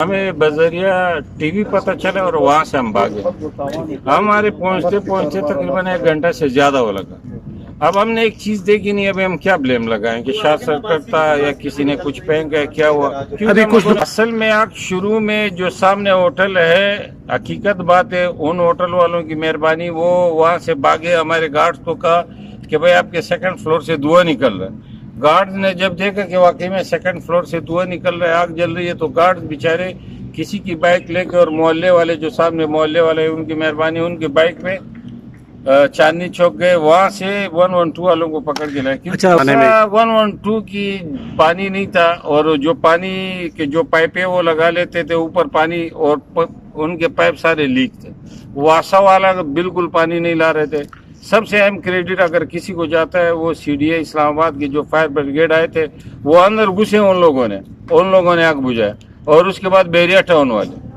हमें बजरिया टीवी पता चला और वहाँ से हम भागे। हमारे पहुँचते पहुँचते तकरीबन 1 घंटा से ज़्यादा हो लगा। अब हमने एक चीज़ देखी नहीं, अभी हम क्या ब्लेम लगाएं कि शार्ट सर्किट था या किसी ने कुछ फेंका है, क्या हुआ? अभी कुछ असल में आप शुरू में जो सामने होटल है, हकीकत बात है, उन होटल वालों की मेहरबानी, वो वहाँ से भागे। हमारे गार्ड्स को कहा कि भाई आपके 2nd फ्लोर से धुआं निकल रहा है। गार्ड ने जब देखा कि वाकई में 2nd फ्लोर से धुआं निकल रहा है, आग जल रही है, तो गार्ड बेचारे किसी की बाइक लेके, और मोहल्ले वाले जो सामने मोहल्ले वाले उनकी मेहरबानी, उनकी बाइक पे चांदनी चौक गए, वहाँ से 112 वालों को पकड़ के लाए। क्योंकि 112 की पानी नहीं था, और जो पानी के जो पाइपें वो लगा लेते थे ऊपर पानी, और उनके पाइप सारे लीक थे। वासा वाला बिल्कुल पानी नहीं ला रहे थे। सबसे अहम क्रेडिट अगर किसी को जाता है, वो CDA इस्लामाबाद के जो फायर ब्रिगेड आए थे, वो अंदर घुसे, उन लोगों ने आग बुझाया। और उसके बाद बैरिया टाउन वाले,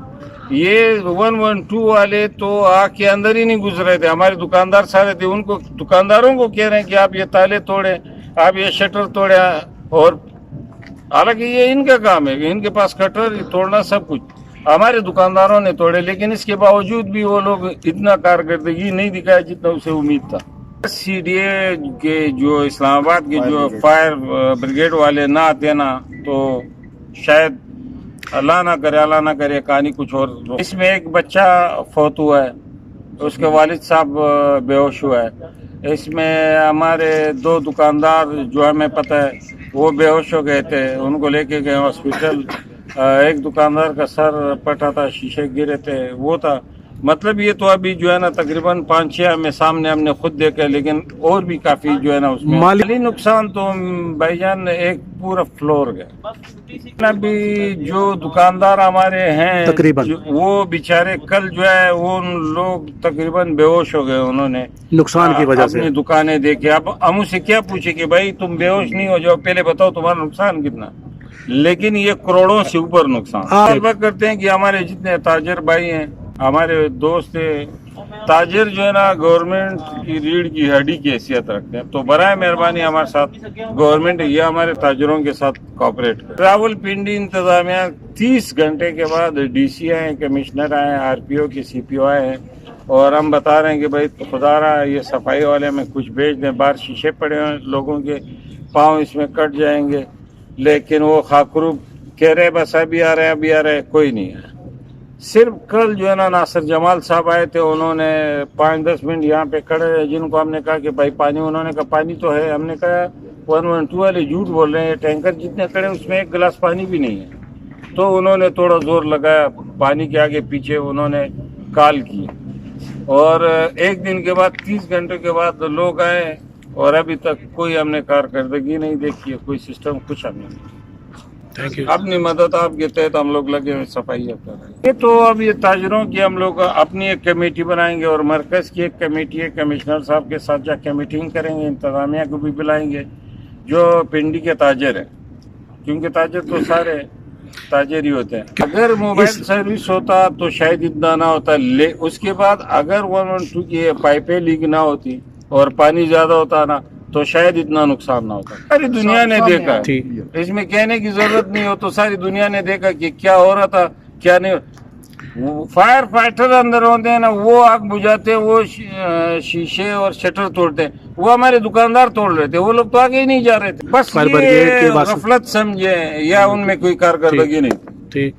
ये 112 वाले तो आग के अंदर ही नहीं घुस रहे थे। हमारे दुकानदार सारे थे, उनको दुकानदारों को कह रहे हैं कि आप ये ताले तोड़े, आप ये शटर तोड़े, और हालांकि ये इनका काम है, इनके पास कटर तोड़ना सब कुछ। हमारे दुकानदारों ने तोड़े, लेकिन इसके बावजूद भी वो लोग इतना कारकर्दगी नहीं दिखाया जितना उसे उम्मीद था। CDA के जो इस्लामाबाद के जो फायर ब्रिगेड वाले ना आते ना, तो शायद अल्लाह ना करे कहानी कुछ और। इसमें एक बच्चा फौत हुआ है, उसके वालिद साहब बेहोश हुआ है। इसमें हमारे 2 दुकानदार जो हमें पता है वो बेहोश हो गए थे, उनको लेके गए हॉस्पिटल। एक दुकानदार का सर पटा था, शीशे गिरे थे, वो था। मतलब ये तो अभी जो है ना तकरीबन 5-6 में सामने हमने खुद देखा, लेकिन और भी काफी जो है ना उसमें माली नुकसान तो भाईजान एक पूरा फ्लोर गया। अभी जो दुकानदार हमारे हैं तकरीबन वो बेचारे कल जो है वो लोग तकरीबन बेहोश हो गए, उन्होंने नुकसान की वजह से अपनी दुकानें देखी। अब हम उससे क्या पूछे कि भाई तुम बेहोश नहीं हो जाओ, पहले बताओ तुम्हारा नुकसान कितना। लेकिन ये करोड़ों से ऊपर नुकसान। बात करते हैं कि हमारे जितने ताजर भाई हैं, हमारे दोस्त है ताजर, जो है ना गवर्नमेंट की रीढ़ की हड्डी की हैसियत रखते हैं, तो बराए मेहरबानी हमारे साथ गवर्नमेंट ये हमारे ताजरों के साथ कोऑपरेट करे। रावलपिंडी इंतजामिया 30 घंटे के बाद DC आए, कमिश्नर आए, RPO के CPO आए हैं, और हम बता रहे हैं कि भाई खुदारा ये सफाई वाले में कुछ भेज दें। बाहर शीशे पड़े हैं, लोगों के पाँव इसमें कट जाएंगे, लेकिन वो खाकरूब कह रहे बस अभी आ रहे, कोई नहीं है। सिर्फ कल जो है ना नासिर जमाल साहब आए थे, उन्होंने 5-10 मिनट यहाँ पे खड़े रहे, जिनको हमने कहा कि भाई पानी, उन्होंने कहा पानी तो है। हमने कहा 112 वाले झूठ बोल रहे हैं, टैंकर जितने खड़े उसमें 1 गिलास पानी भी नहीं है। तो उन्होंने थोड़ा जोर लगाया, पानी के आगे पीछे उन्होंने कॉल की, और 1 दिन के बाद 30 घंटे के बाद लोग आए, और अभी तक कोई हमने कारकर्दगी नहीं देखी है, कोई सिस्टम कुछ हमने नहीं। अपनी मदद आपके तहत हम लोग लगे हुए सफाई कर रहे हैं। ये तो अब ये ताजरों की हम लोग अपनी एक कमेटी बनाएंगे, और मरकज की एक कमेटी है, कमिश्नर साहब के साथ जाकर मीटिंग करेंगे, इंतजामिया को भी बुलाएंगे जो पिंडी के ताजर हैं, क्योंकि ताजर तो सारे ताजर ही होते हैं। अगर मोबाइल सर्विस होता तो शायद इतना ना होता, उसके बाद अगर 112 की पाइपें लीक ना होती और पानी ज्यादा होता ना, तो शायद इतना नुकसान ना होता। सारी दुनिया ने देखा, इसमें कहने की जरूरत नहीं हो, तो सारी दुनिया ने देखा कि क्या हो रहा था क्या नहीं। फायर फाइटर अंदर होते हैं ना, वो आग बुझाते हैं, वो शीशे और शटर तोड़ते हैं, वो हमारे दुकानदार तोड़ रहे थे, वो लोग तो आगे ही नहीं जा रहे थे। बस ये गफलत समझे या उनमें कोई कारकर्दगी नहीं। ठीक।